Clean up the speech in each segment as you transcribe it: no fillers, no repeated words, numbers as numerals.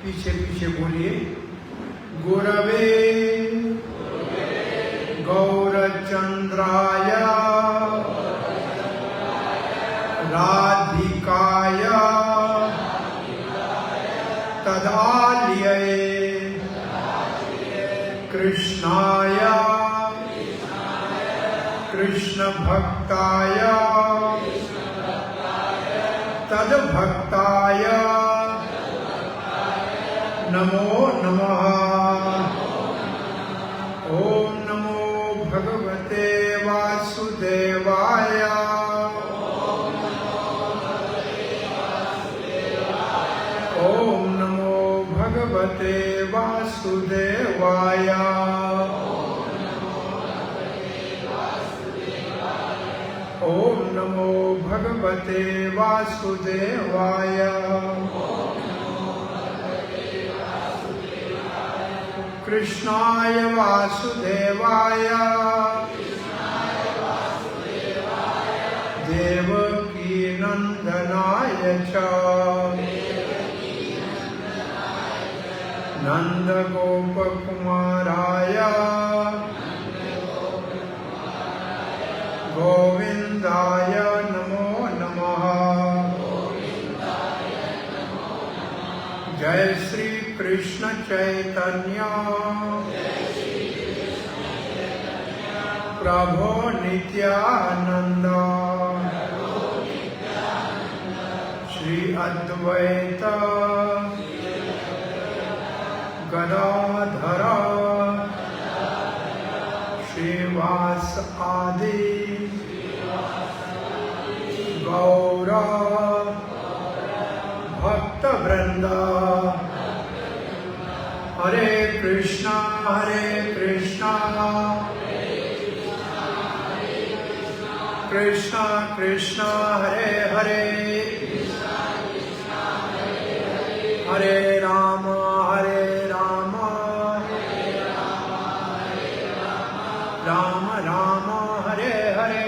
पीछे पीछे बोलिए। गुरवे गौरचंद्राय राधिकाय तदालये कृष्णाय कृष्ण भक्ताय तद्भक्ताय नमो नमः। ओम नमो भगवते वासुदेवाय। ओम नमो भगवते वासुदेवाय। ओम नमो भगवते वासुदेवाय। कृष्णाय वासुदेवाय देवकी नंदनाय च नंदगोपकुमाराय गोविंदाय नमो नमः। जय श्री कृष्ण चैतन्य प्रभो नित्यानंद श्री अद्वैत गदाधर श्रीवास आदि गौर भक्त वृंद। हरे कृष्णा कृष्णा कृष्णा हरे हरे हरे राम राम राम हरे हरे।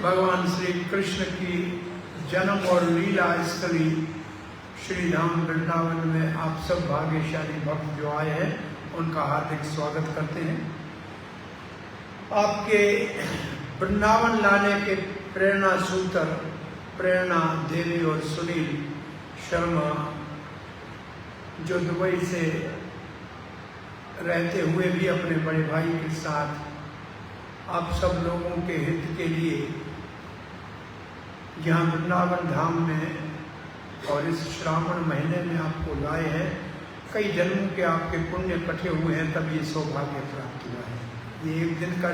भगवान श्री कृष्ण की जन्म और लीला स्थली श्री धाम वृंदावन में आप सब भाग्यशाली भक्त जो आए हैं उनका हार्दिक स्वागत करते हैं। आपके वृंदावन लाने के प्रेरणा सूत्र प्रेरणा देवी और सुनील शर्मा जो दुबई से रहते हुए भी अपने बड़े भाई के साथ आप सब लोगों के हित के लिए यहाँ वृंदावन धाम में और इस श्रावण महीने में आपको लाए हैं। कई जन्मों के आपके पुण्य इकट्ठे हुए हैं तब ये सौभाग्य प्राप्त हुआ है। ये एक दिन का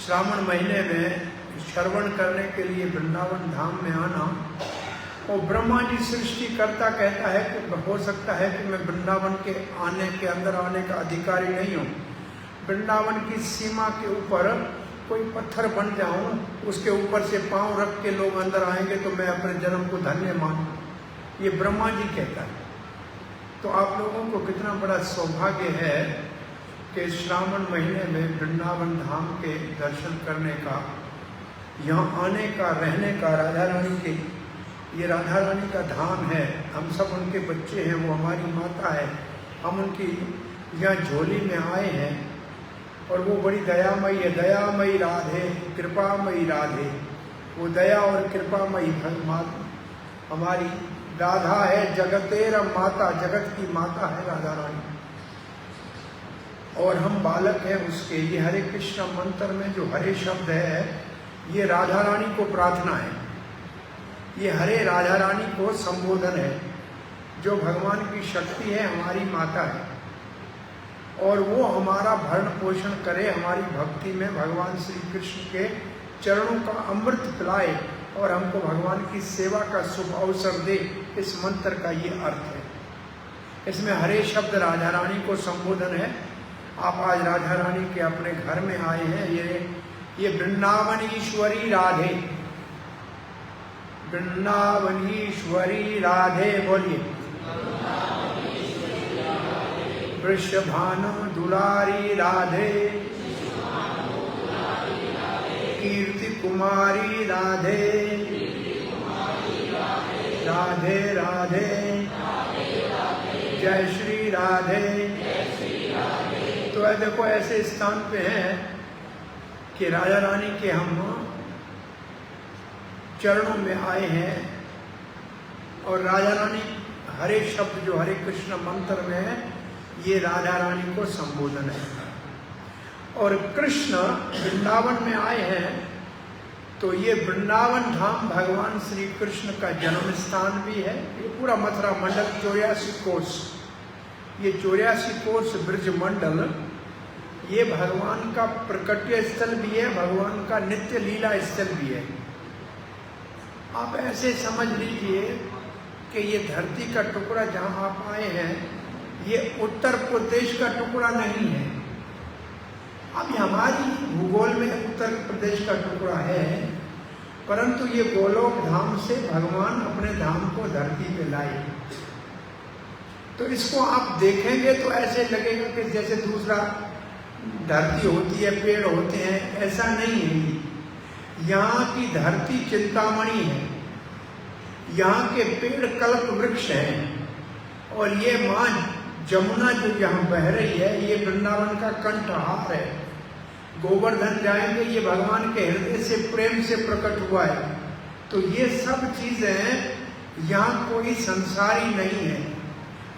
श्रावण महीने में श्रवण करने के लिए वृंदावन धाम में आना। और ब्रह्मा जी सृष्टिकर्ता कहता है कि हो सकता है कि मैं वृंदावन के अंदर आने का अधिकारी नहीं हूँ। वृंदावन की सीमा के ऊपर कोई पत्थर बन जाऊं, उसके ऊपर से पांव रख के लोग अंदर आएंगे तो मैं अपने जन्म को धन्य मानूं। ये ब्रह्मा जी कहता है। तो आप लोगों को कितना बड़ा सौभाग्य है कि श्रावण महीने में वृंदावन धाम के दर्शन करने का, यहाँ आने का, रहने का। राधा रानी के ये राधा रानी का धाम है। हम सब उनके बच्चे हैं, वो हमारी माता है। हम उनकी यहाँ झोली में आए हैं और वो बड़ी दयामयी है। दयामयी राधे कृपामयी राधे। वो दया और कृपामयी हमारी राधा है। जगतेर माता, जगत की माता है राधा रानी और हम बालक हैं उसके। ये हरे कृष्ण मंत्र में जो हरे शब्द है ये राधा रानी को प्रार्थना है। ये हरे राधा रानी को संबोधन है। जो भगवान की शक्ति है हमारी माता है और वो हमारा भरण पोषण करे, हमारी भक्ति में भगवान श्री कृष्ण के चरणों का अमृत पिलाए और हमको भगवान की सेवा का शुभ अवसर दे। इस मंत्र का ये अर्थ है। इसमें हरे शब्द राधा रानी को संबोधन है। आप आज राधा रानी के अपने घर में आए हैं। ये वृंदावनीश्वरी राधे, वृंदावनीश्वरी राधे बोलिए। वृषभानु दुलारी राधे, कीर्ति कुमारी राधे, राधे राधे, जय श्री राधे। तो देखो ऐसे स्थान पे हैं कि राजा रानी के हम चरणों में आए हैं और राजा रानी हरे शब्द जो हरे कृष्ण मंत्र में है ये राधा रानी को संबोधन है। और कृष्ण वृंदावन में आए हैं तो ये वृंदावन धाम भगवान श्री कृष्ण का जन्म स्थान भी है। ये पूरा मथुरा मंडल 84 कोस, ये 84 कोस ब्रज मंडल ये भगवान का प्रकट्य स्थल भी है, भगवान का नित्य लीला स्थल भी है। आप ऐसे समझ लीजिए कि ये धरती का टुकड़ा जहाँ आप आए हैं ये उत्तर प्रदेश का टुकड़ा नहीं है। अब हमारी भूगोल में उत्तर प्रदेश का टुकड़ा है, परंतु ये गोलोक धाम से भगवान अपने धाम को धरती पे लाए। तो इसको आप देखेंगे तो ऐसे लगेगा कि जैसे दूसरा धरती होती है, पेड़ होते हैं, ऐसा नहीं है। यहाँ की धरती चिंतामणि है, यहाँ के पेड़ कल्प वृक्ष हैं और ये माँ जमुना जो यहाँ बह रही है ये वृंदावन का कंठहार है। गोवर्धन जाएंगे ये भगवान के हृदय से प्रेम से प्रकट हुआ है। तो ये सब चीजें यहाँ कोई संसारी नहीं है।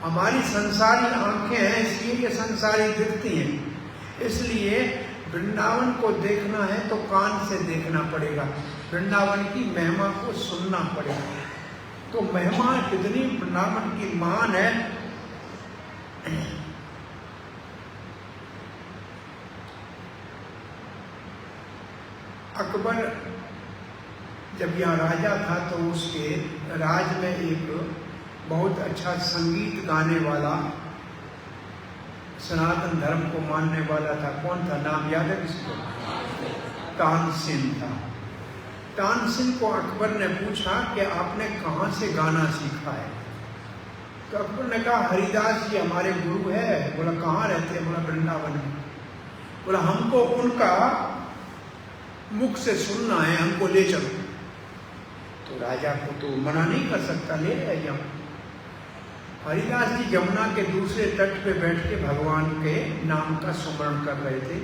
हमारी संसारी आंखें हैं इसलिए ये संसारी दिखती हैं। इसलिए वृंदावन को देखना है तो कान से देखना पड़ेगा, वृंदावन की महिमा को सुनना पड़ेगा। तो महिमा कितनी वृंदावन की महान है। अकबर जब यहाँ राजा था तो उसके राज में एक बहुत अच्छा संगीत गाने वाला, सनातन धर्म को मानने वाला था। कौन था, नाम याद है किसको? तानसेन था। तानसेन को अकबर ने पूछा कि आपने कहाँ से गाना सीखा है? तो अकबर ने कहा हरिदास जी हमारे गुरु है। बोला कहाँ रहते हैं? बोला वृंदावन में। बोला हमको उनका मुख से सुनना है, हमको ले चलो। तो राजा को तो मना नहीं कर सकता, ले आइए। हरिदास जी जमुना के दूसरे तट पे बैठ के भगवान के नाम का स्मरण कर रहे थे,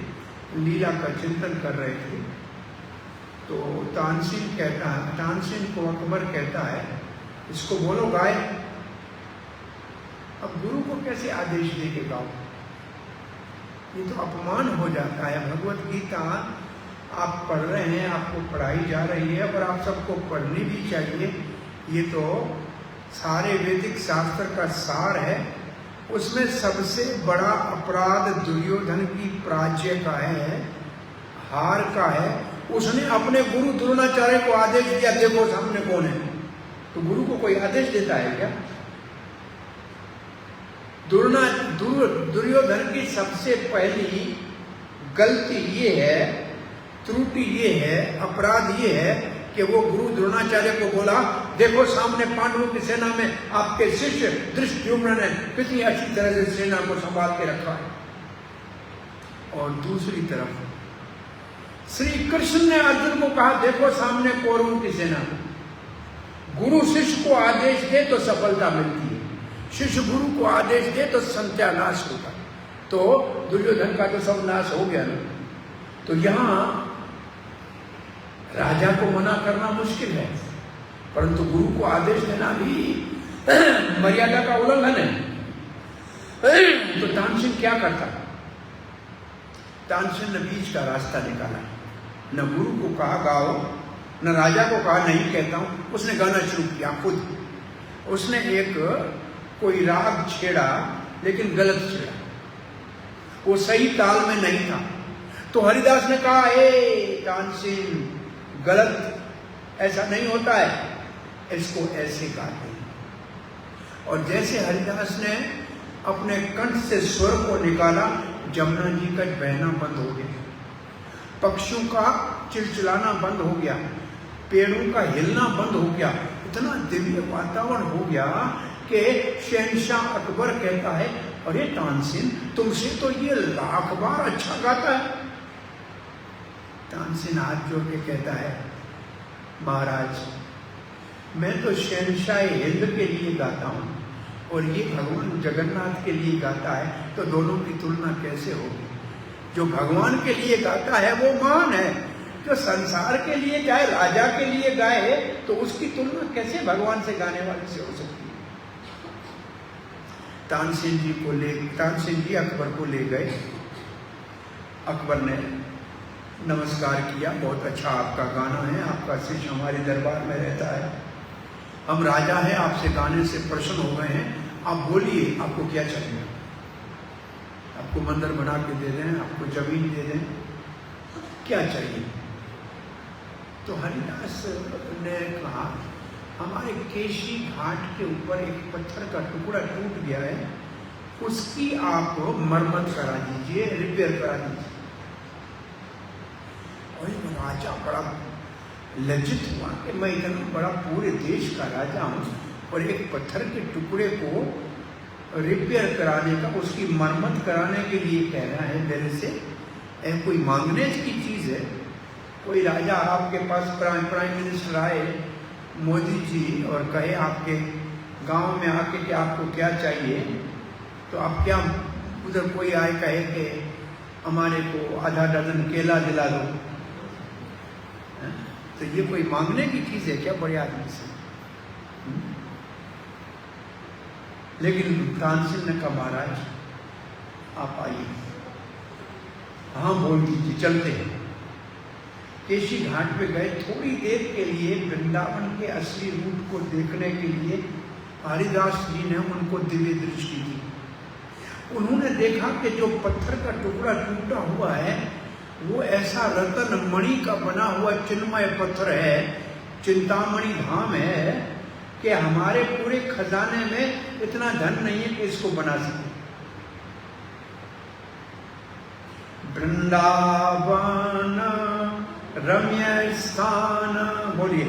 लीला का चिंतन कर रहे थे। तो तानसेन कहता है, तानसेन को अकबर कहता है इसको बोलो गाय। अब गुरु को कैसे आदेश दे के गाओ? ये तो अपमान हो जाता है। भगवत गीता आप पढ़ रहे हैं, आपको पढ़ाई जा रही है, पर आप सबको पढ़नी भी चाहिए। ये तो सारे वैदिक शास्त्र का सार है। उसमें सबसे बड़ा अपराध दुर्योधन की प्राज्य का है, हार का है। उसने अपने गुरु द्रोणाचार्य को आदेश दिया, देखो सामने कौन है। तो गुरु को कोई आदेश देता है क्या? दुर्योधन की सबसे पहली गलती ये है, त्रुटि ये है, अपराध ये है कि वो गुरु द्रोणाचार्य को बोला देखो सामने पांडवों की सेना में आपके शिष्य धृष्टद्युम्न ने कितनी अच्छी तरह से सेना को संभाल के रखा है। और दूसरी तरफ श्री कृष्ण ने अर्जुन को कहा देखो सामने कौरवों की सेना। गुरु शिष्य को आदेश दे तो सफलता मिलती है, शिष्य गुरु को आदेश दे तो सत्यानाश होगा। तो दुर्योधन का तो सब नाश हो गया ना। तो यहाँ राजा को मना करना मुश्किल है, परंतु गुरु को आदेश देना भी मर्यादा का उल्लंघन है। तो तानसेन क्या करता? तानसेन ने बीच का रास्ता निकाला। न गुरु को कहा गाओ, न राजा को कहा नहीं कहता हूं। उसने गाना शुरू किया खुद। उसने एक कोई राग छेड़ा, लेकिन गलत छेड़ा, वो सही ताल में नहीं था। तो हरिदास ने कहा ए तानसेन गलत, ऐसा नहीं होता है, इसको ऐसे गाते हैं। और जैसे हरिदास ने अपने कंठ से स्वर को निकाला, जमुना जी का बहना बंद हो गया, पक्षियों का चिलचिलाना बंद हो गया, पेड़ों का हिलना बंद हो गया। इतना दिव्य वातावरण हो गया कि शहंशाह अकबर कहता है अरे तानसेन तुमसे तो ये लाख बार अच्छा गाता है। तानसेन हाथ जोड़ के कहता है महाराज मैं तो शहनशाह हिंद के लिए गाता हूँ और ये भगवान जगन्नाथ के लिए गाता है, तो दोनों की तुलना कैसे होगी? जो भगवान के लिए गाता है वो महान है, जो संसार के लिए गाए, राजा के लिए गाए, तो उसकी तुलना कैसे भगवान से गाने वाले से हो सकती है? तानसेन जी अकबर को ले गए। अकबर ने नमस्कार किया, बहुत अच्छा आपका गाना है, आपका शिष्य हमारे दरबार में रहता है, हम राजा हैं, आपसे गाने से प्रसन्न हो गए हैं, आप बोलिए आपको क्या चाहिए? आपको मंदिर बना के दे दें, आपको जमीन दे दें, क्या चाहिए? तो हरिदास ने कहा हमारे केशी घाट के ऊपर एक पत्थर का टुकड़ा टूट गया है, उसकी आप मरम्मत करा दीजिए, रिपेयर करा दीजिए। और राजा बड़ा लज्जित हुआ कि मैं इतना बड़ा पूरे देश का राजा हूँ और एक पत्थर के टुकड़े को रिपेयर कराने का, उसकी मरम्मत कराने के लिए कह रहा है मेरे से? कोई मांगने की चीज़ है? कोई राजा आपके पास प्राइम मिनिस्टर आए, मोदी जी, और कहे आपके गांव में आके कि आपको क्या चाहिए, तो आप क्या, उधर कोई आए कहे कि हमारे को आधा डजन केला दिला दो, तो ये कोई मांगने की चीज़ है क्या बड़े आदमी से? लेकिन तानसेन ने कहा महाराज आप आइए, हाँ बोल दीजिए, चलते हैं। केशी घाट पे गए, थोड़ी देर के लिए वृंदावन के असली रूप को देखने के लिए हरिदास जी ने उनको दिव्य दृष्टि दी। उन्होंने देखा कि जो पत्थर का टुकड़ा टूटा हुआ है वो ऐसा रतन मणि का बना हुआ चिन्मय पत्थर है, चिंतामणि धाम है, कि हमारे पूरे खजाने में इतना धन नहीं है कि इसको बना सके। वृंदावन रम्य स्थान, बोलिए,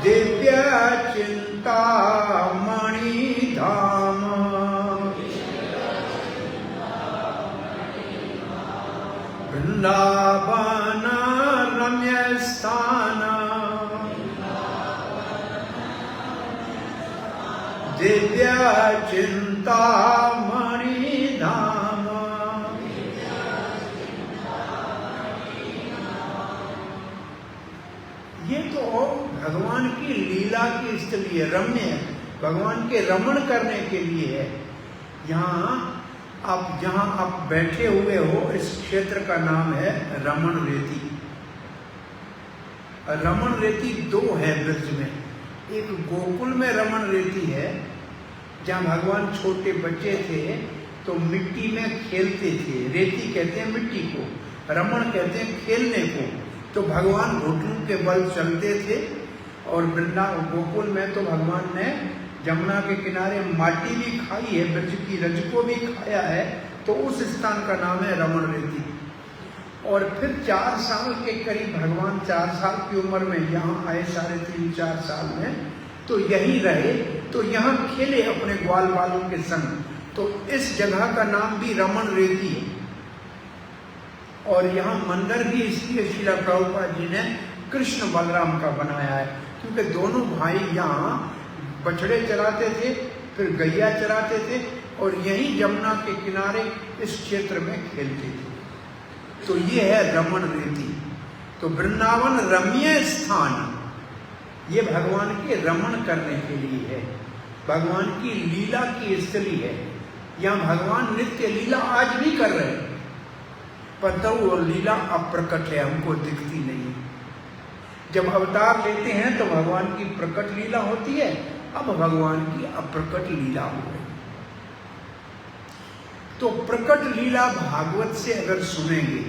दिव्य चिंतामणि धाम, वृंदावन रम्य स्थान, दिव्य चिंतामणि धाम। ये तो भगवान की लीला की स्थली है, रम्य, भगवान के रमण करने के लिए है। जहाँ आप बैठे हुए हो, इस क्षेत्र का नाम है रमण रेती। रमण रेती दो है ब्रज में, एक गोकुल में रमण रेती है, जहाँ भगवान छोटे बच्चे थे तो मिट्टी में खेलते थे, रेती कहते हैं मिट्टी को, रमण कहते हैं खेलने को। तो भगवान घुटनों के बल चलते थे, और वृंदावन गोकुल में तो भगवान ने जमुना के किनारे माटी भी खाई है, ब्रज की रज को भी खाया है, तो उस स्थान का नाम है रमण रेती। और फिर 4 साल के करीब भगवान 4 साल की उम्र में यहाँ आए, 3.5-4 साल में, तो यहीं रहे, तो यहाँ खेले अपने ग्वाल बालों के संग। तो इस जगह का नाम भी रमण रेती है। और यहाँ मंदिर भी इसलिए श्रील प्रभुपाद जी ने कृष्ण बलराम का बनाया है, क्योंकि दोनों भाई यहाँ बछड़े चराते थे, फिर गैया चराते थे, और यहीं जमुना के किनारे इस क्षेत्र में खेलते थे। तो ये है रमण रेती। तो वृंदावन रम्य स्थान, ये भगवान के रमण करने के लिए है, भगवान की लीला की स्थली है। यहाँ भगवान नित्य लीला आज भी कर रहे हैं, पर तो वो लीला अप्रकट है, हमको दिखती नहीं। जब अवतार लेते हैं तो भगवान की प्रकट लीला होती है, अब भगवान की अप्रकट लीला हो गई। तो प्रकट लीला भागवत से अगर सुनेंगे,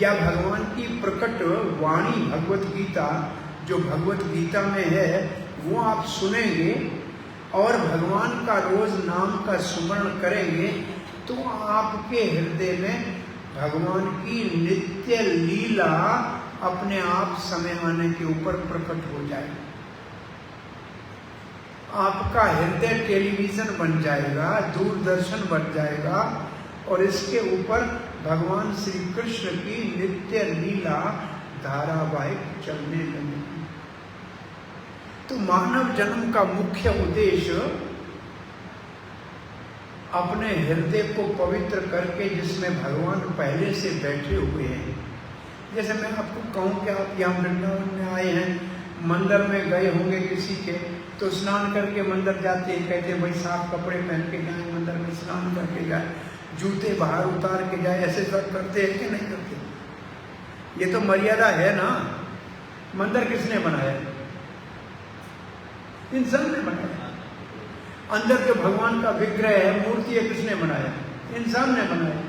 या भगवान की प्रकट वाणी भगवत गीता, जो भगवत गीता में है, वो आप सुनेंगे और भगवान का रोज नाम का स्मरण करेंगे, तो आपके हृदय में भगवान की नित्य लीला अपने आप समय आने के ऊपर प्रकट हो जाएगी। आपका हृदय टेलीविजन बन जाएगा, दूरदर्शन बन जाएगा, और इसके ऊपर भगवान श्री कृष्ण की नित्य लीला लीला धारावाहिक चलने लगी। तो मानव जन्म का मुख्य उद्देश्य अपने हृदय को पवित्र करके, जिसमें भगवान पहले से बैठे हुए हैं। जैसे मैं आपको कहूँ कि आप यहाँ वृंदावन में आए हैं, मंदिर में गए होंगे किसी के, तो स्नान करके मंदिर जाते हैं, कहते हैं भाई साफ कपड़े पहन के जाए, मंदिर में स्नान करके जाए, जूते बाहर उतार के जाए, ऐसे सब करते हैं कि नहीं करते? ये तो मर्यादा है ना। मंदिर किसने बनाया? इंसान ने बनाया। अंदर जो भगवान का विग्रह है, मूर्ति है, किसने बनाया? इंसान ने बनाया।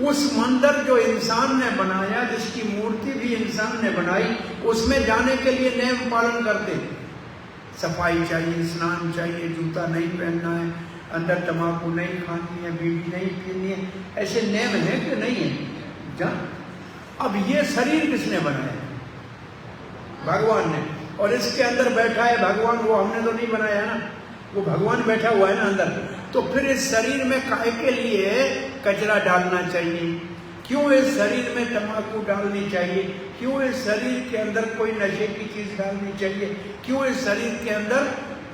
उस मंदिर जो इंसान ने बनाया, जिसकी मूर्ति भी इंसान ने बनाई, उसमें जाने के लिए नियम पालन करते। सफाई चाहिए, स्नान चाहिए, जूता नहीं पहनना है, अंदर तंबाकू नहीं खानी है, बीड़ी नहीं पीनी है, ऐसे नियम है कि नहीं है? जान। अब ये शरीर किसने बनाया? भगवान ने। और इसके अंदर बैठा है भगवान, वो हमने तो नहीं बनाया ना, वो भगवान बैठा हुआ है ना अंदर। तो फिर इस शरीर में काहे के लिए कचरा डालना चाहिए? क्यों इस शरीर में तंबाकू डालनी चाहिए? क्यों इस शरीर के अंदर कोई नशे की चीज डालनी चाहिए? क्यों इस शरीर के अंदर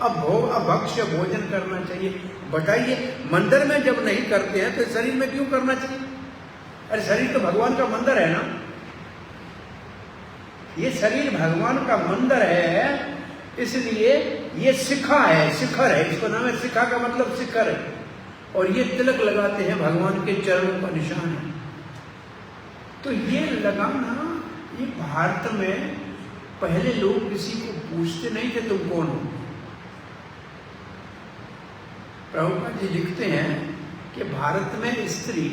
अभक्ष्य भोजन करना चाहिए? बताइए, मंदिर में जब नहीं करते हैं तो इस शरीर में क्यों करना चाहिए? अरे शरीर तो भगवान का मंदिर है ना। ये शरीर भगवान का मंदिर है, इसलिए ये शिखा है, शिखर है, इसको नाम है शिखा, का मतलब शिखर है। और ये तिलक लगाते हैं, भगवान के चरणों का निशान है। तो ये लगाना, ये भारत में पहले लोग किसी को पूछते नहीं थे तुम कौन हो। प्रभुपाद जी लिखते हैं कि भारत में स्त्री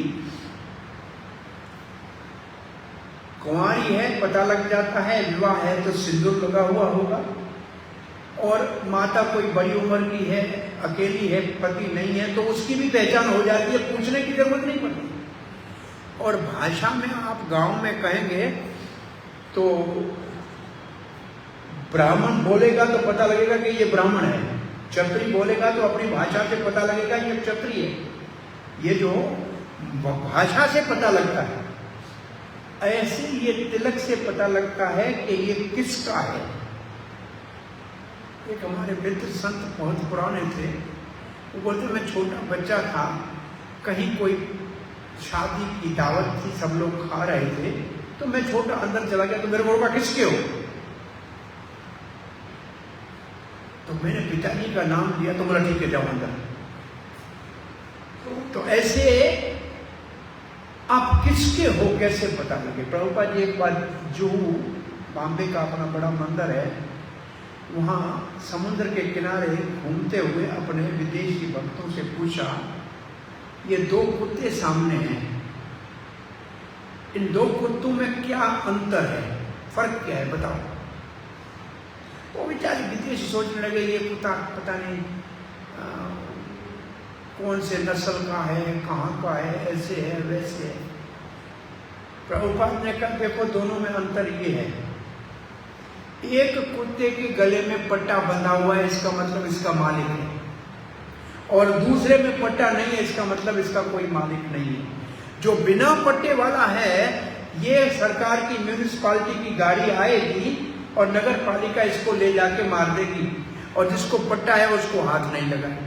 कुंवारी है, पता लग जाता है, विवाह है तो सिंदूर लगा हुआ होगा, और माता कोई बड़ी उम्र की है, अकेली है, पति नहीं है, तो उसकी भी पहचान हो जाती है, पूछने की जरूरत नहीं पड़ती। और भाषा में आप गांव में कहेंगे तो ब्राह्मण बोलेगा तो पता लगेगा कि ये ब्राह्मण है, क्षत्रिय बोलेगा तो अपनी भाषा से पता लगेगा ये क्षत्रिय है। ये जो भाषा से पता लगता है, ऐसे ये तिलक से पता लगता है कि ये किसका है। एक हमारे मित्र संत बहुत पुराने थे, वो बोलते मैं छोटा बच्चा था, कहीं कोई शादी की दावत थी, सब लोग खा रहे थे, तो मैं छोटा अंदर चला गया, तो मेरे को बोला किसके हो? तो मैंने पिताजी का नाम लिया, तो बोला ठीक है जाओ अंदर। तो ऐसे आप किसके हो कैसे पता लगे? प्रभुपाद जी एक बार जुहू, बॉम्बे का अपना बड़ा मंदिर है, वहाँ समुद्र के किनारे घूमते हुए अपने विदेशी भक्तों से पूछा, ये दो कुत्ते सामने हैं, इन दो कुत्तों में क्या अंतर है, फर्क क्या है बताओ। वो बेचारे विदेशी सोचने लगे ये कुत्ता पता नहीं कौन से नस्ल का है, कहाँ का है, ऐसे है वैसे है। प्रभुपाद ने कहा देखो दोनों में अंतर ये है, एक कुत्ते के गले में पट्टा बंधा हुआ है, इसका मतलब इसका मालिक है, और दूसरे में पट्टा नहीं है, इसका मतलब इसका कोई मालिक नहीं है। जो बिना पट्टे वाला है, ये सरकार की म्यूनिसिपालिटी की गाड़ी आएगी और नगर पालिका इसको ले जाके मार देगी, और जिसको पट्टा है उसको हाथ नहीं लगाए।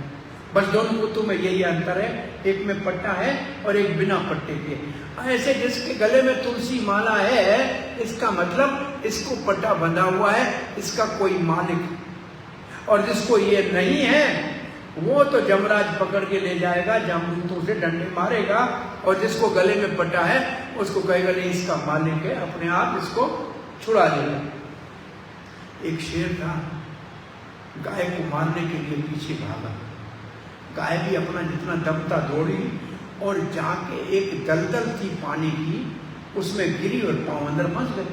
बस दोनों कुत्तों में यही अंतर है, एक में पट्टा है और एक बिना पट्टे के। ऐसे जिसके गले में तुलसी माला है, इसका मतलब इसको पट्टा बंधा हुआ है, इसका कोई मालिक। और जिसको ये नहीं है वो तो जमराज पकड़ के ले जाएगा, जामदूतों से डंडे मारेगा, और जिसको गले में पट्टा है उसको कहेगा नहीं इसका मालिक है, अपने आप इसको छुड़ा देगा। एक शेर था, गाय को मारने के लिए पीछे भागा, गाय भी अपना जितना दम था दौड़ी, और जाके एक दलदल थी पानी की, उसमें गिरी और पांव अंदर फंस गए।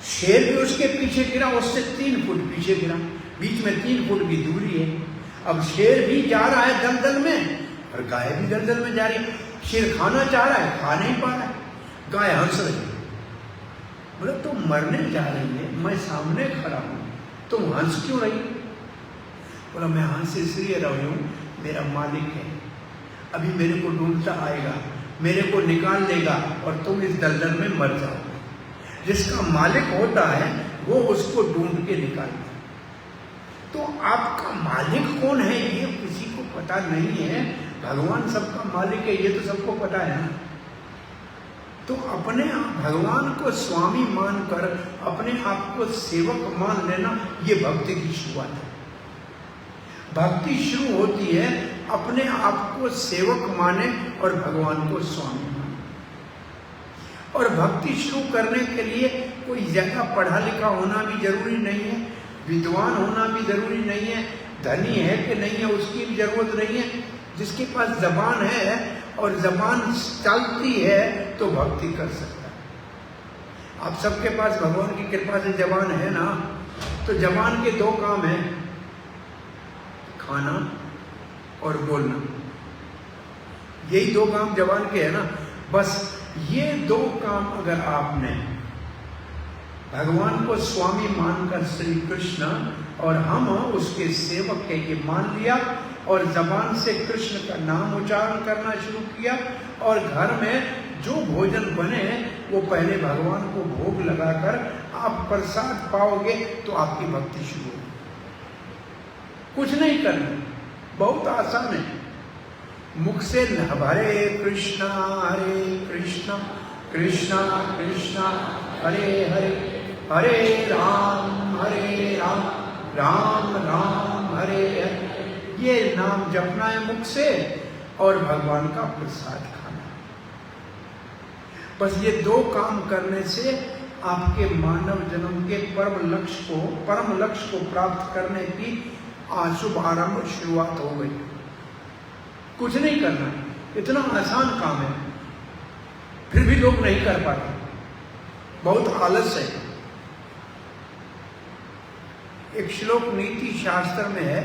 शेर भी उसके पीछे गिरा, उससे 3 फुट पीछे गिरा, बीच में 3 फुट की दूरी है। अब शेर भी जा रहा है दलदल में और गाय भी दलदल में जा रही है। शेर खाना चाह रहा है, खा नहीं पा रहा है, गाय हंस रही है। बोला तुम मरने जा रही है, मैं सामने खड़ा हूं, तुम हंस क्यों रही? बोला मैं हंस इसलिए रही हूं, मेरा मालिक है, अभी मेरे को ढूंढता आएगा, मेरे को निकाल लेगा और तुम इस दलदल में मर जाओगे। जिसका मालिक होता है वो उसको ढूंढ के निकालता है। तो आपका मालिक कौन है ये किसी को पता नहीं है। भगवान सबका मालिक है, ये तो सबको पता है ना। तो अपने आप भगवान को स्वामी मानकर अपने आप को सेवक मान लेना, ये भक्ति की शुरुआत है। भक्ति शुरू होती है अपने आप को सेवक माने और भगवान को स्वामी माने। और भक्ति शुरू करने के लिए कोई ज्यादा पढ़ा लिखा होना भी जरूरी नहीं है, विद्वान होना भी जरूरी नहीं है, धनी है कि नहीं है उसकी भी जरूरत नहीं है। जिसके पास जबान है और जबान चलती है तो भक्ति कर सकता है। आप सबके पास भगवान की कृपा से जबान है ना, तो जबान के दो काम हैं, खाना और बोलना। यही दो काम जबान के है ना। बस ये दो काम अगर आपने भगवान को स्वामी मानकर श्री कृष्ण और हम उसके सेवक के ये मान लिया और जबान से कृष्ण का नाम उच्चारण करना शुरू किया और घर में जो भोजन बने वो पहले भगवान को भोग लगाकर आप प्रसाद पाओगे तो आपकी भक्ति शुरू होगी। कुछ नहीं करना, बहुत आसान है। मुख से हरे कृष्णा कृष्णा कृष्णा हरे हरे, हरे राम राम राम हरे हरे। ये नाम जपना है मुख से और भगवान का प्रसाद खाना। बस ये दो काम करने से आपके मानव जन्म के परम लक्ष्य को प्राप्त करने की शुभ आरंभ शुरुआत हो गई। कुछ नहीं करना, इतना आसान काम है, फिर भी लोग नहीं कर पाते, बहुत आलस है। एक श्लोक नीति शास्त्र में है,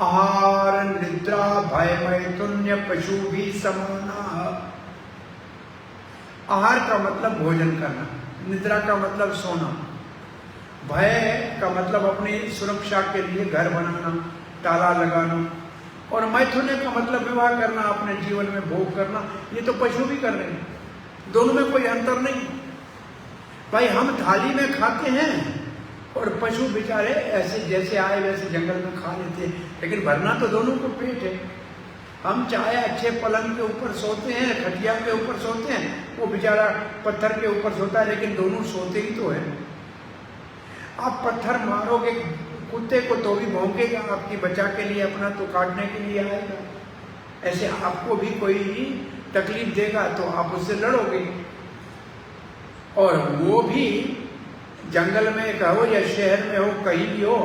आहार निद्रा भय मैथुन्य पशु भी समाना। आहार का मतलब भोजन करना, निद्रा का मतलब सोना, भय का मतलब अपनी सुरक्षा के लिए घर बनाना, ताला लगाना, और मैथुन्य का मतलब विवाह करना, अपने जीवन में भोग करना। ये तो पशु भी कर रहे हैं, दोनों में कोई अंतर नहीं। भाई हम थाली में खाते हैं और पशु बेचारे ऐसे जैसे आए वैसे जंगल में खा लेते हैं, लेकिन भरना तो दोनों को पेट है। हम चाहे अच्छे पलंग के ऊपर सोते हैं, खटिया के ऊपर सोते हैं, वो बेचारा पत्थर के ऊपर सोता है, लेकिन दोनों सोते ही तो है। आप पत्थर मारोगे कुत्ते को तो भी भौंकेगा, आपकी बचा के लिए, अपना तो काटने के लिए आएगा। ऐसे आपको भी कोई तकलीफ देगा तो आप उससे लड़ोगे। और वो भी जंगल में कहो या शहर में हो, कहीं भी हो,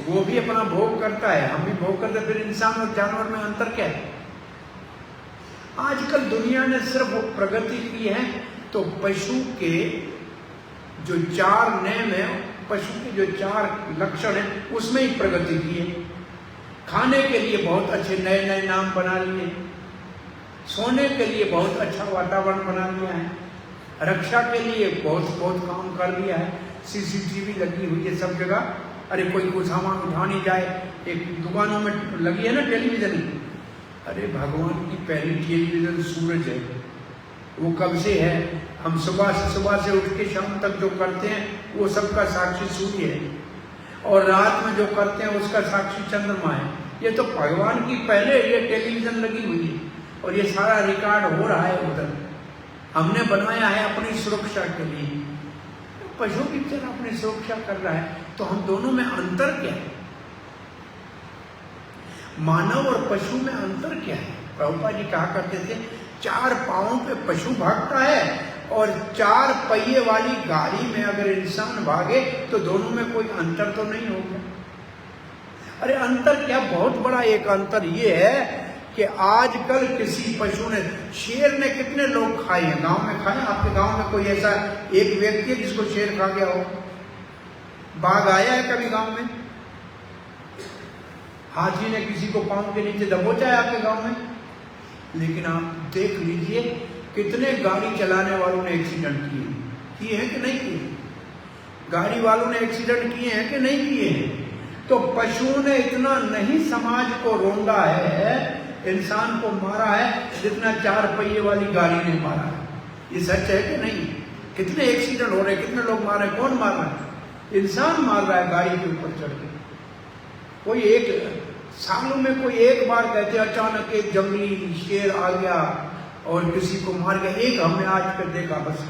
वो भी अपना भोग करता है, हम भी भोग करते, फिर इंसान और जानवर में अंतर क्या है? आजकल दुनिया ने सिर्फ प्रगति की है तो पशु के जो 4 नियम है, पशु के जो 4 लक्षण है, उसमें ही प्रगति की है। खाने के लिए बहुत अच्छे नए नए नाम बना लिए, सोने के लिए बहुत अच्छा वातावरण बना लिया है, रक्षा के लिए बहुत काम कर लिया है, CCTV लगी हुई है सब जगह। अरे कोई को सामान उठा नहीं जाए, एक दुकानों में लगी है ना टेलीविजन। अरे भगवान की पहली टेलीविजन सूरज है, वो कब से है? हम सुबह से उठ के शाम तक जो करते हैं वो सबका साक्षी सूर्य है, और रात में जो करते हैं उसका साक्षी चंद्रमा है। ये तो भगवान की पहले ये टेलीविजन लगी हुई है और ये सारा रिकॉर्ड हो रहा है उधर। हमने बनाया है अपनी सुरक्षा के लिए, पशु की तरह अपनी सुरक्षा कर रहा है। तो हम दोनों में अंतर क्या है? मानव और पशु में अंतर क्या है? प्रभुपाद जी कहा करते थे, 4 पांवों पे पशु भागता है और 4 पहिए वाली गाड़ी में अगर इंसान भागे तो दोनों में कोई अंतर तो नहीं होगा। अरे अंतर क्या, बहुत बड़ा एक अंतर ये है कि आजकल किसी पशु ने, शेर ने कितने लोग खाए हैं? गांव में खाए? आपके गांव में कोई ऐसा एक व्यक्ति है जिसको शेर खा गया हो? बाघ आया है कभी गांव में? हाथी ने किसी को पांव के नीचे दबोचा है आपके गांव में? लेकिन आप देख लीजिए कितने गाड़ी चलाने वालों ने एक्सीडेंट किए हैं कि नहीं किए? गाड़ी वालों ने एक्सीडेंट किए हैं कि नहीं किए हैं? तो पशुओं ने इतना नहीं समाज को रोंदा है इंसान को मारा है जितना 4 पहिए वाली गाड़ी ने मारा है। ये सच है कि नहीं? कितने एक्सीडेंट हो रहे हैं, कितने लोग मार रहे हैं, कौन मार रहा है? इंसान मार रहा है गाड़ी के ऊपर चढ़ के। कोई एक सालों में कोई एक बार कहते अचानक एक जंगली शेर आ गया और किसी को मार गया, एक हमने आज तक देखा, बस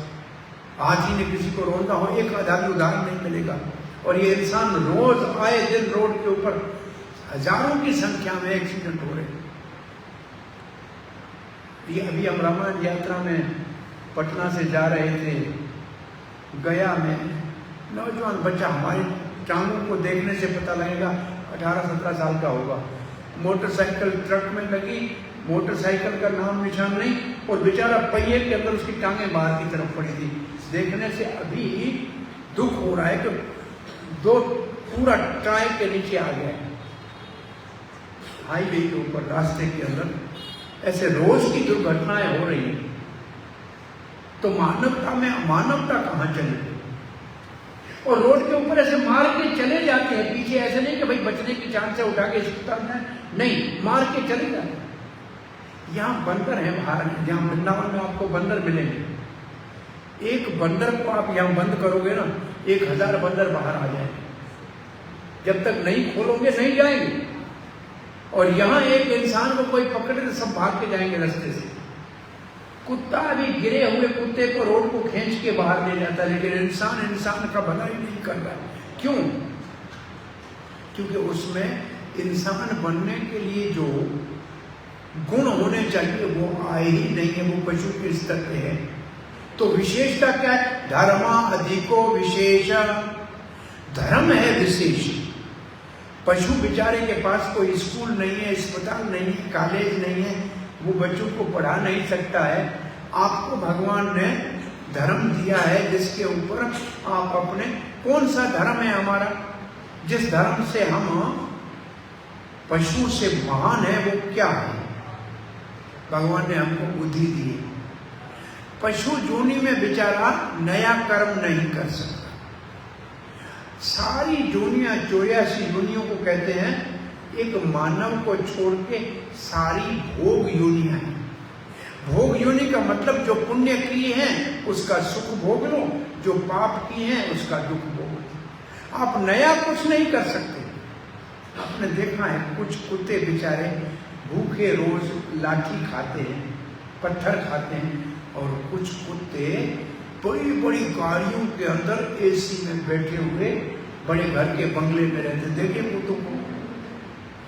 हाथी ने किसी को रौंदा हो, एक आधार उदाहरण नहीं मिलेगा। और ये इंसान रोज आए दिन रोड के ऊपर हजारों की संख्या में एक्सीडेंट हो रहे हैं। ये अभी हम रामायण यात्रा में पटना से जा रहे थे, गया में नौजवान बच्चा, हमारे टांगों को देखने से पता लगेगा 18-17 साल का होगा, मोटरसाइकिल ट्रक में लगी, मोटरसाइकिल का नाम निशान नहीं, और बेचारा पहिए के अंदर उसकी टांगें बाहर की तरफ पड़ी थी। देखने से अभी दुख हो रहा है कि 2 पूरा टायर के नीचे आ गया है। हाईवे के ऊपर रास्ते के अंदर ऐसे रोज की दुर्घटनाएं हो रही हैं। तो मानवता में अमानवता कहां चली गई? और रोड के ऊपर ऐसे मार के चले जाते हैं पीछे, ऐसे नहीं कि भाई बचने की चांस है उठा के अस्पताल में, नहीं, मार के चले जाते हैं। यहाँ बंदर है बाहर, जहाँ वृंदावन में आपको बंदर मिलेंगे। एक बंदर को आप यहाँ बंद करोगे ना, 1000 बंदर बाहर आ जाएंगे। जब तक नहीं खोलोगे नहीं जाएंगे। और यहाँ एक इंसान को कोई पकड़े तो सब भाग के जाएंगे रास्ते से। कुत्ता भी गिरे हुए कुत्ते को रोड को खींच के बाहर ले जाता है, लेकिन इंसान का भला ही नहीं कर रहा है। क्यों? क्योंकि उसमें इंसान बनने के लिए जो गुण होने चाहिए वो आए ही नहीं है, वो पशु के स्तर पे है। तो विशेषता क्या है? धर्मा अधिको विशेष, धर्म है विशेष। पशु बेचारे के पास कोई स्कूल नहीं है, अस्पताल नहीं है, कॉलेज नहीं है, वो बच्चों को पढ़ा नहीं सकता है। आपको भगवान ने धर्म दिया है जिसके ऊपर आप अपने, कौन सा धर्म है हमारा? जिस धर्म से हम पशु से महान है वो क्या है? भगवान ने हमको बुद्धि दी है। पशु जोनि में बेचारा नया कर्म नहीं कर सकता। सारी जोनियां 84 योनियों को कहते हैं, एक मानव को छोड़ के सारी भोग योनियां हैं। भोग योनि का मतलब जो पुण्य किए हैं उसका सुख भोग लो, जो पाप किए हैं उसका दुख भोग लो। आप नया कुछ नहीं कर सकते। आपने देखा है कुछ कुत्ते बेचारे भूखे रोज लाठी खाते हैं, पत्थर खाते हैं, और कुछ कुत्ते बड़ी बड़ी गाड़ियों के अंदर एसी में बैठे हुए बड़े घर के बंगले में रहते। देखिए कुत्तों को,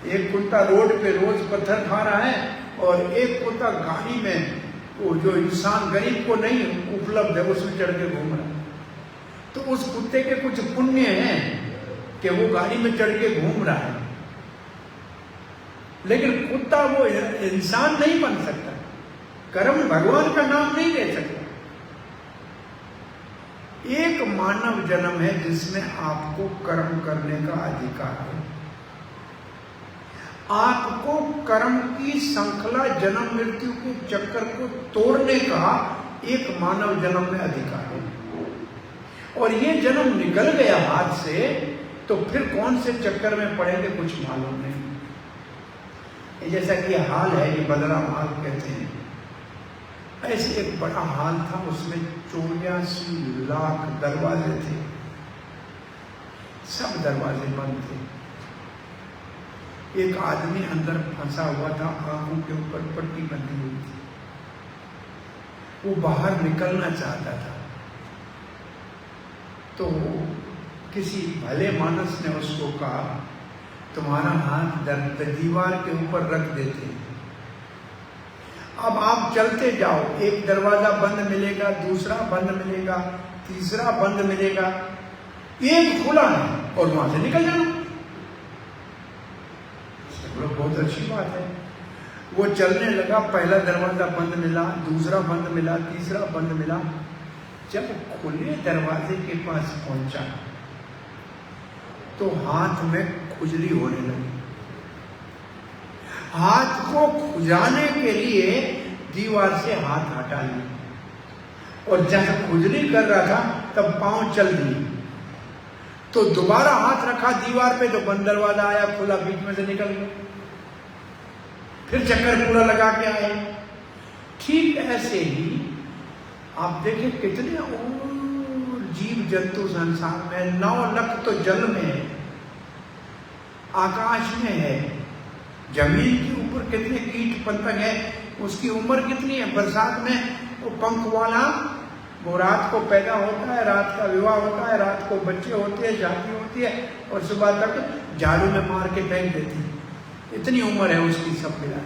एक कुत्ता रोड पे रोज पत्थर खा रहा है और एक कुत्ता गाड़ी में, वो जो इंसान गरीब को नहीं उपलब्ध है उसमें चढ़ के घूम रहा है। तो उस कुत्ते के कुछ पुण्य हैं कि वो गाड़ी में चढ़ के घूम रहा है, लेकिन कुत्ता वो इंसान नहीं बन सकता, कर्म भगवान का नाम नहीं ले सकता। एक मानव जन्म है जिसमें आपको कर्म करने का अधिकार है। आपको कर्म की श्रृंखला, जन्म मृत्यु के चक्कर को तोड़ने का एक मानव जन्म में अधिकार है। और ये जन्म निकल गया हाथ से तो फिर कौन से चक्कर में पड़ेंगे कुछ मालूम नहीं। जैसा कि हाल है, ये बदरा हाल कहते हैं, ऐसे एक बड़ा हाल था, उसमें 84 लाख दरवाजे थे, सब दरवाजे बंद थे। एक आदमी अंदर फंसा हुआ था, आंखों के ऊपर पट्टी बंधी हुई थी, वो बाहर निकलना चाहता था। तो किसी भले मानस ने उसको कहा, तुम्हारा हाथ दीवार के ऊपर रख देते हैं, अब आप चलते जाओ, एक दरवाजा बंद मिलेगा, दूसरा बंद मिलेगा, तीसरा बंद मिलेगा, एक खुला है और वहां से निकल जाना। बहुत अच्छी बात है। वो चलने लगा, पहला दरवाजा बंद मिला, दूसरा बंद मिला, तीसरा बंद मिला। जब खुले दरवाजे के पास पहुंचा तो हाथ में खुजली होने लगी। हाथ को खुजाने के लिए दीवार से हाथ हटा लिया और जब खुजली कर रहा था तब पांव चल दिए। तो दोबारा हाथ रखा दीवार पे तो बंद दरवाजा आया, खुला, बीच में से निकल गया। फिर चक्कर पूरा लगा के आए। ठीक ऐसे ही आप देखें कितने और जीव जंतु संसार में, 9 लाख तो जल में है, आकाश में है, जमीन के ऊपर कितने कीट पतंग है, उसकी उम्र कितनी है। बरसात में वो पंख वाला, वो रात को पैदा होता है, रात का विवाह होता है, रात को बच्चे होते हैं, शादी होती है और सुबह तक झाड़ू में मार के फेंक देती है। इतनी उम्र है उसकी सब मिला।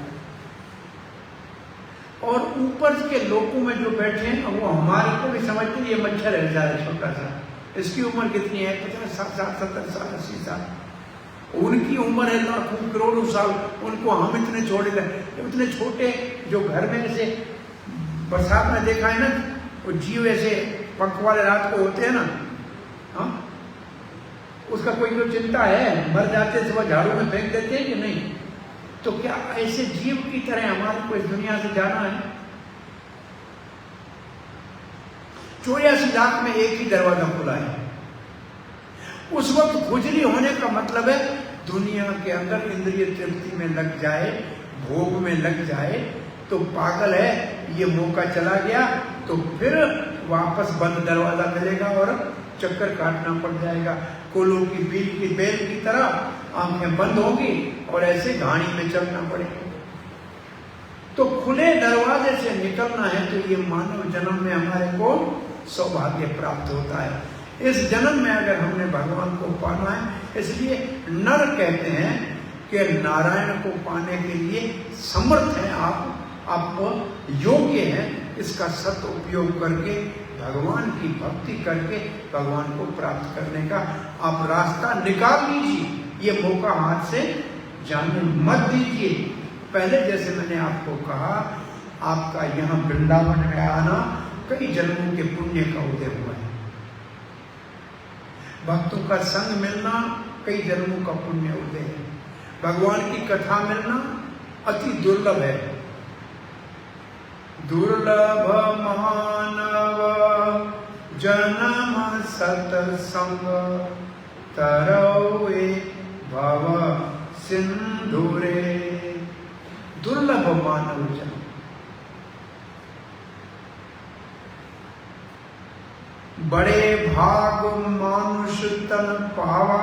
और ऊपर के लोगों में जो बैठे हैं वो हमारे को भी समझते हैं ये मच्छर है जा रहा छोटा सा, इसकी उम्र कितनी है 50 60 70 साल 80 साल, उनकी उम्र है लाखों करोड़ों साल, उनको हम इतने छोटे इतने छोटे जो घर में ऐसे बरसात में देखा है ना, वो जीव ऐसे पंख वाले रात को होते हैं ना, हाँ उसका कोई चिंता है, मर जाते सुबह झाड़ू में फेंक देते हैं कि नहीं। तो क्या ऐसे जीव की तरह हमारे को इस दुनिया से जाना है। 84 लाख में एक ही दरवाजा खुला है। उस वक्त खुजली होने का मतलब है दुनिया के अंदर इंद्रिय तृप्ति में लग जाए, भोग में लग जाए तो पागल है, ये मौका चला गया तो फिर वापस बंद दरवाजा मिलेगा और चक्कर काटना पड़ जाएगा। कोलों की बेल की तरह आंखें बंद होगी और ऐसे घाणी में चलना पड़ेगा। तो खुले दरवाजे से निकलना है तो ये मानव जन्म में हमारे को सौभाग्य प्राप्त होता है। इस जन्म में अगर हमने भगवान को पाना है, इसलिए नर कहते हैं कि नारायण को पाने के लिए समर्थ हैं आप योग्य हैं, इसका सत उपयोग करके भगवान की भक्ति करके भगवान को प्राप्त करने का आप रास्ता निकाल लीजिए। ये मौका हाथ से जाने मत दीजिए। पहले जैसे मैंने आपको कहा, आपका यहाँ वृंदावन में आना कई जन्मों के पुण्य का उदय हुआ है। भक्तों का संग मिलना कई जन्मों का पुण्य उदय है। भगवान की कथा मिलना अति दुर्लभ है। दुर्लभ मानव जन्म सत्संग तरौए भव सिंधुरे। दुर्लभ मानव जन्म, बड़े भाग मानुष तन पावा,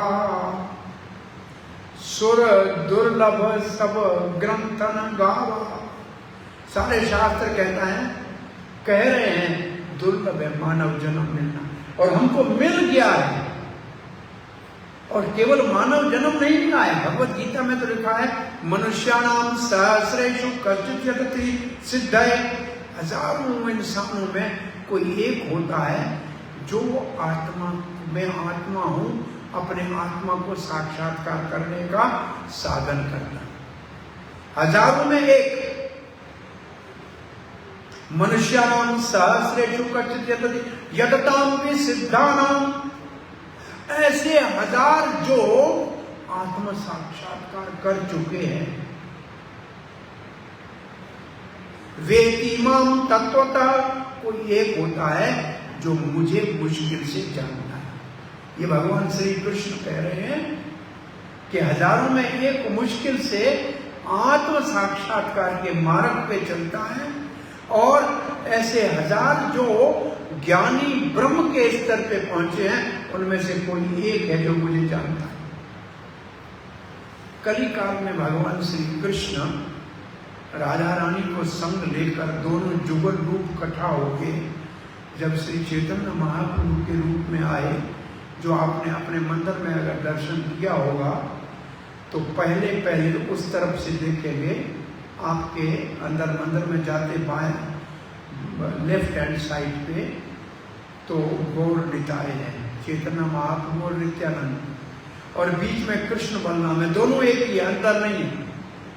सुर दुर्लभ सब ग्रंथन गावा। सारे शास्त्र कहता है, कह रहे हैं दुर्लभ है मानव जन्म मिलना, और हमको मिल गया है। और केवल मानव जन्म नहीं मिला है, भगवत गीता में तो लिखा है मनुष्याणाम सहस्रेषु कश्चित् यतति सिद्धये। हजारों इंसानों में कोई एक होता है जो आत्मा, मैं आत्मा हूं, अपने आत्मा को साक्षात्कार करने का साधन करना। हजारों में एक। मनुष्याणाम सहस्रेषु कश्चित् यतति यतताम भी सिद्धानाम। ऐसे हजार जो आत्म साक्षात्कार कर चुके हैं। वेतीमाम तत्वतः, कोई एक होता है जो मुझे मुश्किल से जानता है। ये भगवान श्री कृष्ण कह रहे हैं कि हजारों में एक मुश्किल से आत्म साक्षात्कार के मार्ग पे चलता है, और ऐसे हजार जो ज्ञानी ब्रह्म के स्तर पे पहुंचे हैं, उनमें से कोई एक है जो मुझे जानता है। कली काल में भगवान श्री कृष्ण राधा रानी को संग लेकर दोनों जुगल रूप इकट्ठा होके जब श्री चैतन्य महाप्रभु के रूप में आए, जो आपने अपने मंदिर में अगर दर्शन किया होगा तो पहले उस तरफ से देखेंगे, आपके अंदर मंदिर में जाते बाएं लेफ्ट हैंड साइड पे तो गौर निताय है, चैतन्य महाप्रभु और नित्यानंद, और बीच में कृष्ण बलराम है। दोनों एक ही है, अंदर नहीं है।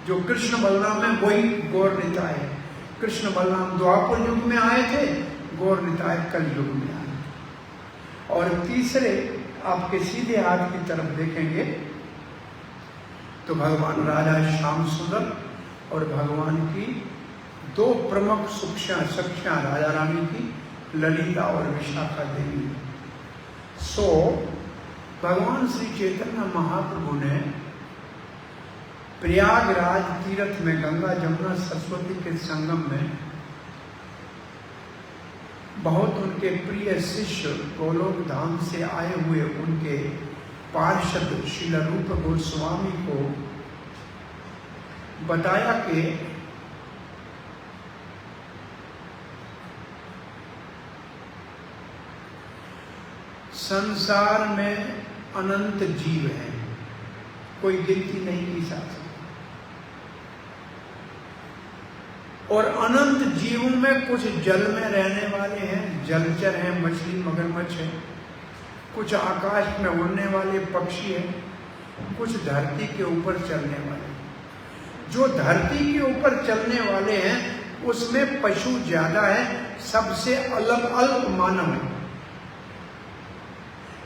जो कृष्ण बलराम है वही गौर निताय है। कृष्ण बलराम द्वापर युग में आए थे, गौर निताय कल युग में आए थे। और तीसरे आपके सीधे हाथ की तरफ देखेंगे तो भगवान राजा श्याम सुंदर और भगवान की दो प्रमुख सखियां राजा रानी की, ललिता और विशाखा देवी। सो भगवान श्री चैतन्य महाप्रभु ने प्रयागराज तीर्थ में गंगा जमुना सरस्वती के संगम में बहुत उनके प्रिय शिष्य गोलोक धाम से आए हुए उनके पार्षद श्रील रूप गोस्वामी को बताया कि संसार में अनंत जीव हैं, कोई गिनती नहीं की जा सकती, और अनंत जीवों में कुछ जल में रहने वाले हैं, जलचर हैं, मछली मगरमच्छ है, कुछ आकाश में उड़ने वाले पक्षी हैं, कुछ धरती के ऊपर चलने वाले। जो धरती के ऊपर चलने वाले हैं उसमें पशु ज्यादा है, सबसे अल्प मानव है।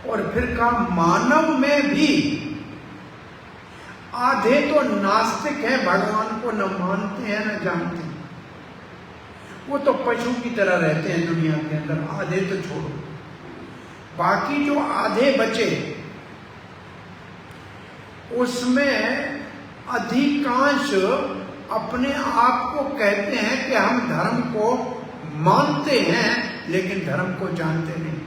और फिर कहा मानव में भी आधे तो नास्तिक हैं, भगवान को न मानते हैं न जानते हैं, वो तो पशु की तरह रहते हैं दुनिया के अंदर। आधे तो छोड़ो, बाकी जो आधे बचे उसमें अधिकांश अपने आप को कहते हैं कि हम धर्म को मानते हैं लेकिन धर्म को जानते नहीं।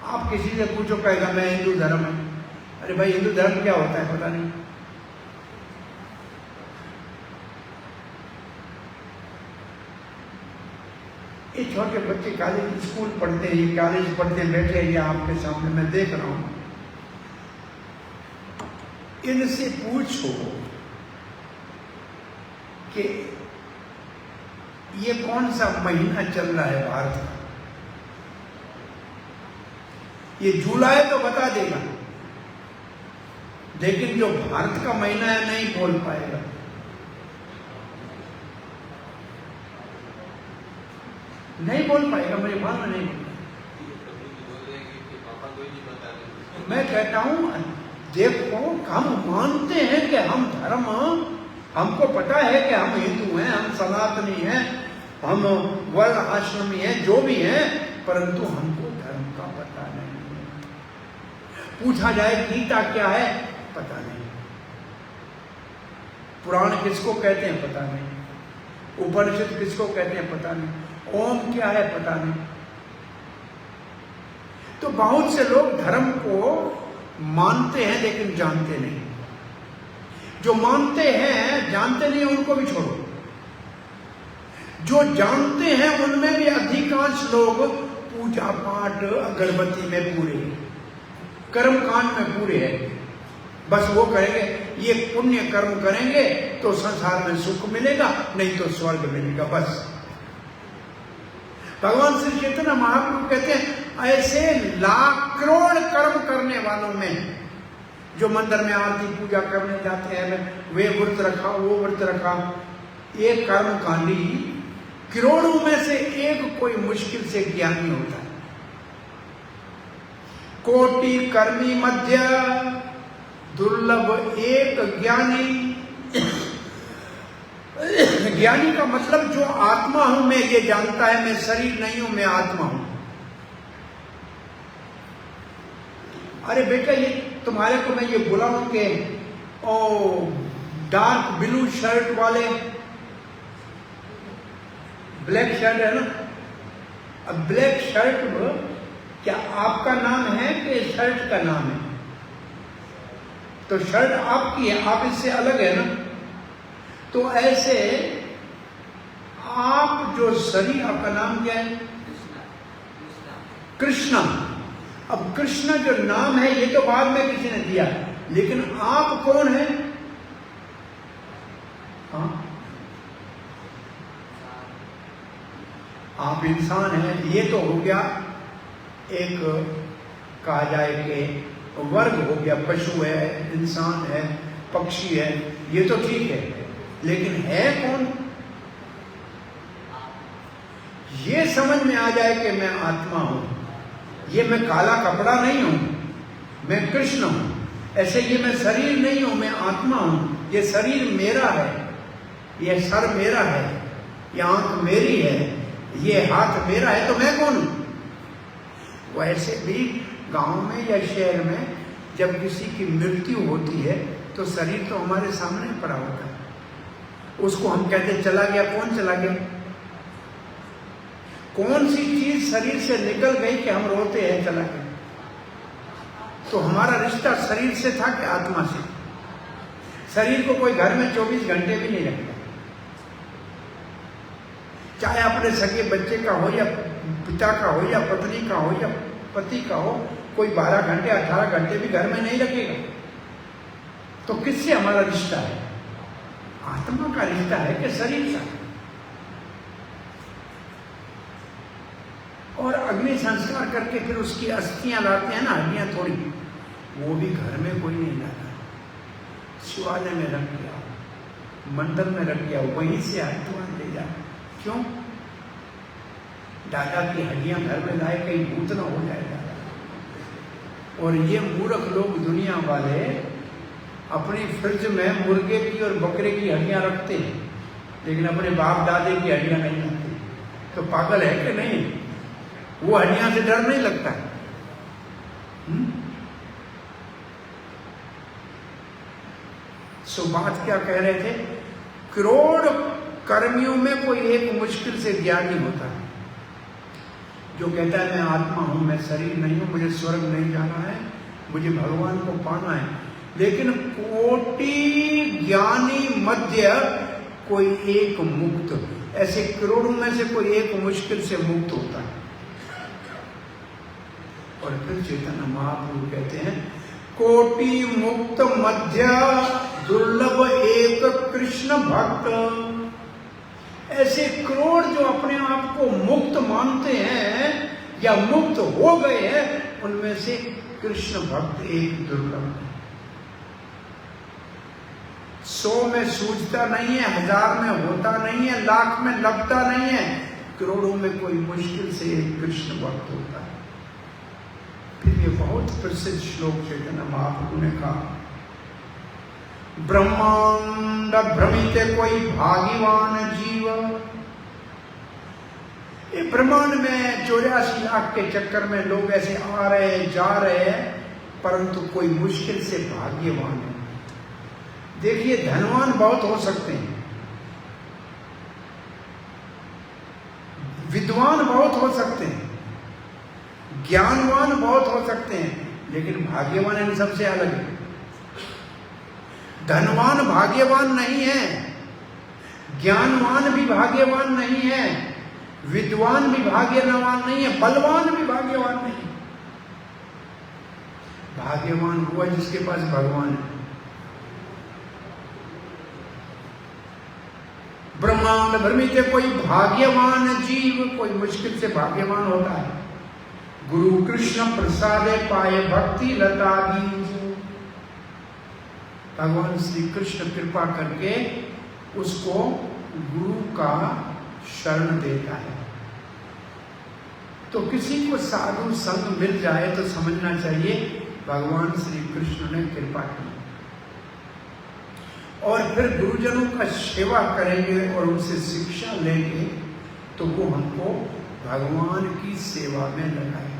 आप किसी से पूछो कहेगा मैं हिंदू धर्म है। अरे भाई हिंदू धर्म क्या होता है पता नहीं। ये छोटे बच्चे कॉलेज स्कूल पढ़ते हैं, ये कॉलेज पढ़ते हैं, बैठे हैं आपके सामने, मैं देख रहा हूं। इनसे पूछो कि ये कौन सा महीना चल रहा है भारत का, ये जुलाई तो बता देगा, लेकिन जो भारत का महीना है नहीं बोल पाएगा। नहीं बोल पाएगा, मुझे मालूम नहीं बोल पाएगा। मैं कहता हूं देखो, हम मानते हैं कि हम धर्म, हमको पता है कि हम हिंदू हैं, हम सनातनी हैं, हम वर्ण आश्रमी हैं, जो भी हैं, परंतु हमको धर्म का पता नहीं है। पूछा जाए गीता क्या है, पता नहीं। पुराण किसको कहते हैं, पता नहीं। उपनिषद किसको कहते हैं, पता नहीं। ओम क्या है, पता नहीं। तो बहुत से लोग धर्म को मानते हैं लेकिन जानते नहीं। जो मानते हैं जानते नहीं, उनको भी छोड़ो। जो जानते हैं उनमें भी अधिकांश लोग पूजा पाठ अगरबत्ती में पूरे हैं, कर्म कांड में पूरे हैं। बस वो करेंगे, ये पुण्य कर्म करेंगे तो संसार में सुख मिलेगा, नहीं तो स्वर्ग मिलेगा, बस। भगवान श्री चैतन्य महाप्रभु कहते हैं ऐसे लाख करोड़ कर्म करने वालों में, जो मंदिर में आरती पूजा करने जाते हैं, वे व्रत रखा, वो व्रत रखा, एक कर्म कांडी करोड़ों में से एक कोई मुश्किल से ज्ञानी होता है। कोटि कर्मी मध्य दुर्लभ एक ज्ञानी। ज्ञानी का मतलब जो आत्मा हूं मैं, ये जानता है मैं शरीर नहीं हूं, मैं आत्मा हूं। अरे बेटा ये तुम्हारे को मैं ये बुलाऊं कि ओ डार्क ब्लू शर्ट वाले, ब्लैक शर्ट है ना, अब ब्लैक शर्ट क्या आपका नाम है कि शर्ट का नाम है? तो शर्ट आपकी है, आप इससे अलग है ना। तो ऐसे आप जो शरीर, आपका नाम क्या है? कृष्णा। अब कृष्ण जो नाम है ये तो बाद में किसी ने दिया, लेकिन आप कौन है? हाँ, आप इंसान हैं। ये तो हो गया एक, कहा जाए कि वर्ग हो गया, पशु है, इंसान है, पक्षी है, ये तो ठीक है, लेकिन है कौन? ये समझ में आ जाए कि मैं आत्मा हूं, ये मैं काला कपड़ा नहीं हूं, मैं कृष्ण हूं। ऐसे ये मैं शरीर नहीं हूं, मैं आत्मा हूं। ये शरीर मेरा है, ये सर मेरा है, ये आंख मेरी है, ये हाथ मेरा है, तो मैं कौन हूं? वैसे भी गांव में या शहर में जब किसी की मृत्यु होती है तो तो शरीर तो हमारे सामने ही पड़ा होता है, उसको हम कहते चला गया। कौन चला गया? कौन सी चीज शरीर से निकल गई कि हम रोते हैं चला गया? तो हमारा रिश्ता शरीर से था कि आत्मा से? शरीर को कोई घर में 24 घंटे भी नहीं रखता, चाहे अपने सगे बच्चे का हो या पिता का हो या पत्नी का हो या पति का हो, कोई 12 घंटे 18 घंटे भी घर में नहीं रखेगा। तो किससे हमारा रिश्ता है? आत्मा का रिश्ता है कि शरीर का? और अग्नि संस्कार करके फिर उसकी अस्थियां लाते हैं ना, हड्डियां थोड़ी, वो भी घर में कोई नहीं लाता, शिवालय में रख दिया, मंदिर में रख दिया, वहीं से हड्डियां ले जा। क्यों? दादा की हड्डियां घर में लाए कहीं भूत ना हो जाएगा। और ये मूर्ख लोग दुनिया वाले अपनी फ्रिज में मुर्गे की और बकरे की हड्डियां रखते हैं, लेकिन अपने बाप दादे की हड्डियां नहीं रखते। तो पागल है कि नहीं? वो हड्डियां से डर नहीं लगता है। सो बात क्या कह रहे थे? करोड़ कर्मियों में कोई एक मुश्किल से ज्ञानी होता है जो कहता है मैं आत्मा हूं, मैं शरीर नहीं हूं, मुझे स्वर्ग नहीं जाना है, मुझे भगवान को पाना है। लेकिन कोटि ज्ञानी मध्य कोई एक मुक्त, ऐसे करोड़ों में से कोई एक मुश्किल से मुक्त होता है। और फिर चैतन्य महाप्रभु कहते हैं कोटि मुक्त मध्य दुर्लभ एक कृष्ण भक्त। ऐसे करोड़ जो अपने आप को मुक्त मानते हैं या मुक्त हो गए हैं, उनमें से कृष्ण भक्त एक दुर्लभ है। 100 में सूझता नहीं है, 1000 में होता नहीं है, लाख में लगता नहीं है, करोड़ों में कोई मुश्किल से एक कृष्ण भक्त होता है। फिर ये बहुत प्रसिद्ध श्लोक चैतन्य महाप्रभु ने कहा, ब्रह्मांड भ्रमित कोई भाग्यवान जीव। ये ब्रह्मांड में 84 लाख के चक्कर में लोग ऐसे आ रहे हैं जा रहे हैं, परंतु कोई मुश्किल से भाग्यवान है। देखिए धनवान बहुत हो सकते हैं, विद्वान बहुत हो सकते हैं, ज्ञानवान बहुत हो सकते हैं, लेकिन भाग्यवान इन सबसे अलग है। धनवान भाग्यवान नहीं है, ज्ञानवान भी भाग्यवान नहीं है, विद्वान भी भाग्यवान नहीं है, बलवान भी भाग्यवान नहीं। भाग्यवान हुआ जिसके पास भगवान है। ब्रह्मांड भ्रमित कोई भाग्यवान जीव, कोई मुश्किल से भाग्यवान होता है। गुरु कृष्ण प्रसादे पाए भक्ति लता बीज। भगवान श्री कृष्ण कृपा करके उसको गुरु का शरण देता है। तो किसी को साधु संग मिल जाए तो समझना चाहिए भगवान श्री कृष्ण ने कृपा की। और फिर गुरुजनों का सेवा करेंगे और उनसे शिक्षा लेंगे तो वो हमको भगवान की सेवा में लगाएंगे।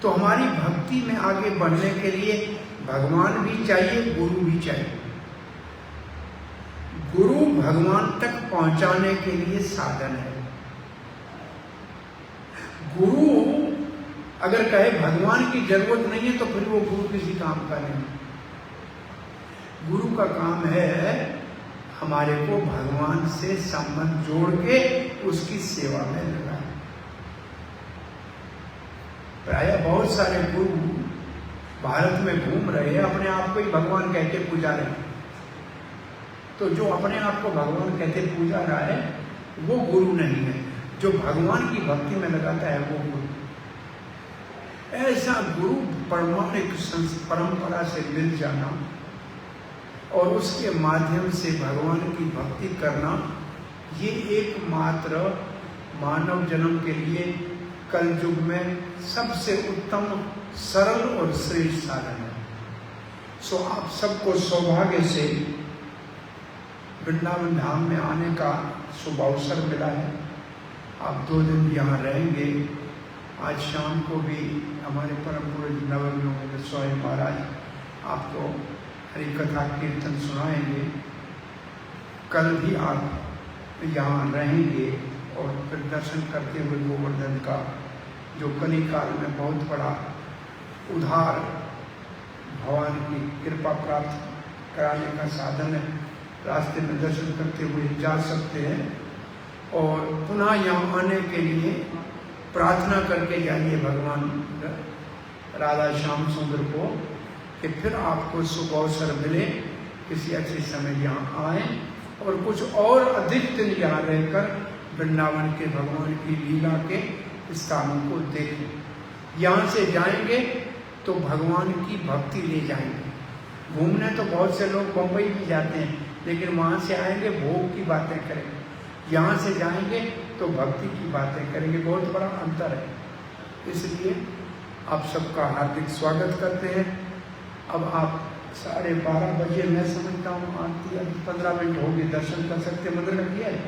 तो हमारी भक्ति में आगे बढ़ने के लिए भगवान भी चाहिए, गुरु भी चाहिए। गुरु भगवान तक पहुंचाने के लिए साधन है। गुरु अगर कहे भगवान की जरूरत नहीं है तो फिर वो गुरु किसी काम का नहीं। गुरु का काम है हमारे को भगवान से संबंध जोड़ के उसकी सेवा में लगाए। प्राय बहुत सारे गुरु भारत में घूम रहे हैं, अपने आप को ही भगवान कहते पूजा रहे हैं। तो जो अपने आप को भगवान कहते पूजा रहा है वो गुरु नहीं है। जो भगवान की भक्ति में लगाता है वो गुरु। ऐसा गुरु परमाणिक परंपरा से मिल जाना और उसके माध्यम से भगवान की भक्ति करना, ये एकमात्र मानव जन्म के लिए कलयुग में सबसे उत्तम, सरल और श्रेष्ठ साधन है। सो आप सबको सौभाग्य से वृंदावन धाम में आने का शुभ अवसर मिला है। आप 2 दिन यहाँ रहेंगे। आज शाम को भी हमारे परम पूज्य नवग्रह स्वामी महाराज आपको हरि कथा कीर्तन सुनाएंगे। कल भी आप यहाँ रहेंगे और फिर दर्शन करते हुए गोवर्धन का, जो कली काल में बहुत बड़ा उधार भगवान की कृपा प्राप्त कराने का साधन है, रास्ते में दर्शन करते हुए जा सकते हैं। और पुनः यहाँ आने के लिए प्रार्थना करके जाइए भगवान राधा श्याम सुंदर को कि फिर आपको शुभ अवसर मिले, किसी अच्छे समय यहाँ आए और कुछ और अधिक दिन यहाँ रहकर वृंदावन के भगवान की लीला के स्थानों को देखें। यहाँ से जाएंगे तो भगवान की भक्ति ले जाएंगे। घूमने तो बहुत से लोग बम्बई भी जाते हैं, लेकिन वहाँ से आएंगे भोग की बातें करेंगे, यहाँ से जाएंगे तो भक्ति की बातें करेंगे। बहुत बड़ा अंतर है। इसलिए आप सबका हार्दिक स्वागत करते हैं। अब आप 12:30 बजे, मैं समझता हूँ आरती अभी 15 मिनट होगी, दर्शन कर सकते। मंदिर का किया है,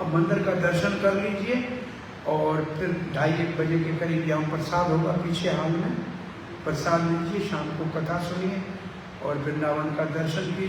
अब मंदिर का दर्शन कर लीजिए और फिर 2:30-1 बजे के करीब यहाँ प्रसाद होगा पीछे हाल में, प्रसाद लीजिए, शाम को कथा सुनिए और वृंदावन का दर्शन कीजिए।